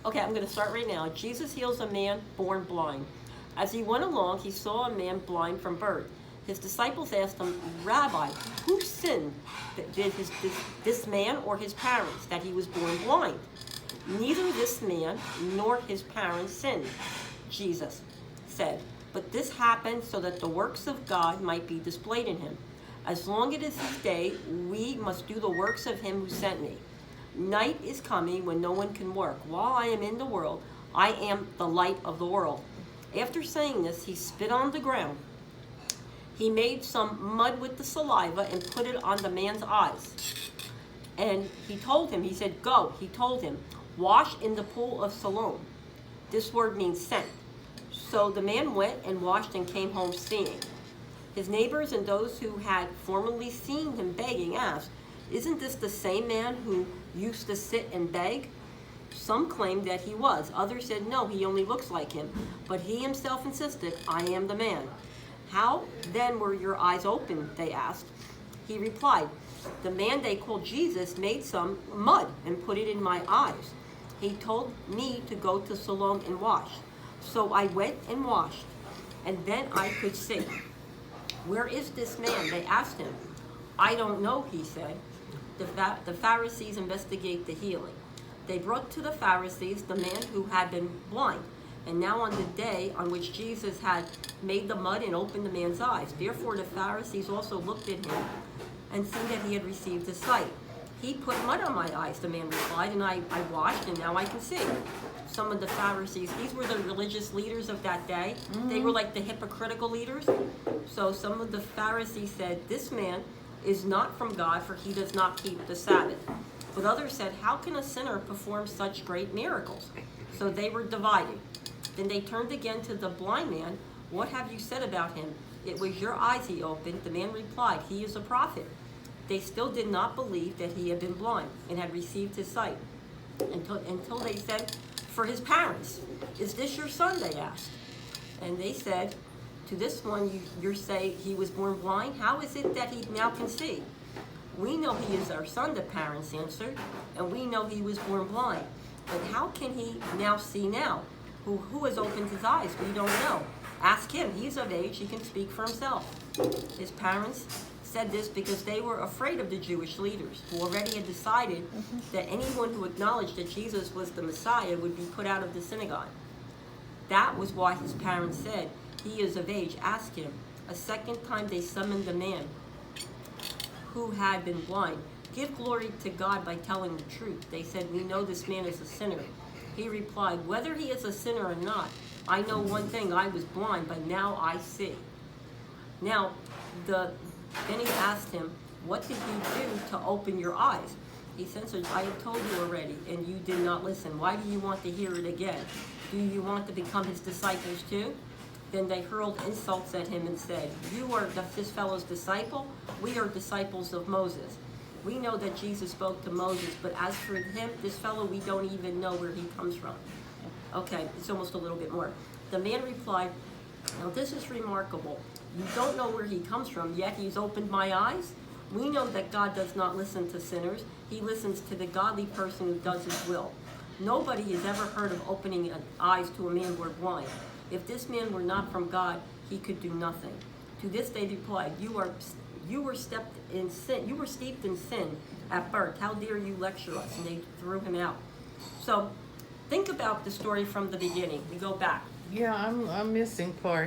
Okay, I'm going to start right now. Jesus heals a man born blind. As he went along, he saw a man blind from birth. His disciples asked him, Rabbi, who sinned? Did this man or his parents that he was born blind? Neither this man nor his parents sinned, Jesus said. But this happened so that the works of God might be displayed in him. As long as it is his day, we must do the works of him who sent me. Night is coming when no one can work. While I am in the world, I am the light of the world. After saying this, he spit on the ground. He made some mud with the saliva and put it on the man's eyes. And he said, go. He told him, wash in the pool of Siloam. This word means sent. So the man went and washed and came home seeing. His neighbors and those who had formerly seen him begging asked, isn't this the same man who used to sit and beg? Some claimed that he was. Others said, no, he only looks like him. But he himself insisted, I am the man. How then were your eyes opened? They asked. He replied, the man they called Jesus made some mud and put it in my eyes. He told me to go to Siloam and wash. So I went and washed, and then I could see. Where is this man? They asked him. I don't know, he said. The Pharisees investigate the healing. They brought to the Pharisees the man who had been blind, and now on the day on which Jesus had made the mud and opened the man's eyes. Therefore the Pharisees also looked at him and seen that he had received his sight. He put mud on my eyes, the man replied, and I washed, and now I can see. Some of the Pharisees, these were the religious leaders of that day. They were like the hypocritical leaders. So some of the Pharisees said, this man is not from God, for he does not keep the Sabbath. But others said, how can a sinner perform such great miracles? So they were divided. Then they turned again to the blind man. What have you said about him? It was your eyes he opened. The man replied, he is a prophet. They still did not believe that he had been blind and had received his sight until they said, for his parents, is this your son? They asked. And they said, to this one you say he was born blind? How is it that he now can see? We know he is our son, the parents answered, and we know he was born blind. But how can he now see now? Who has opened his eyes? We don't know. Ask him. He's of age. He can speak for himself. His parents said this because they were afraid of the Jewish leaders, who already had decided that anyone who acknowledged that Jesus was the Messiah would be put out of the synagogue. That was why his parents said, he is of age, ask him. A second time they summoned the man who had been blind. Give glory to God by telling the truth. They said, we know this man is a sinner. He replied, whether he is a sinner or not, I know one thing, I was blind, but now I see. Now, then he asked him, what did you do to open your eyes? He answered, I have told you already, and you did not listen. Why do you want to hear it again? Do you want to become his disciples too? Then they hurled insults at him and said, you are this fellow's disciple? We are disciples of Moses. We know that Jesus spoke to Moses, but as for him, this fellow, we don't even know where he comes from. Okay, it's almost a little bit more. The man replied, now this is remarkable. You don't know where he comes from, yet he's opened my eyes? We know that God does not listen to sinners. He listens to the godly person who does his will. Nobody has ever heard of opening eyes to a man born blind. If this man were not from God, he could do nothing. To this they replied, you were steeped in sin at birth. How dare you lecture us? And they threw him out. So think about the story from the beginning. We go back. Yeah, I'm missing part.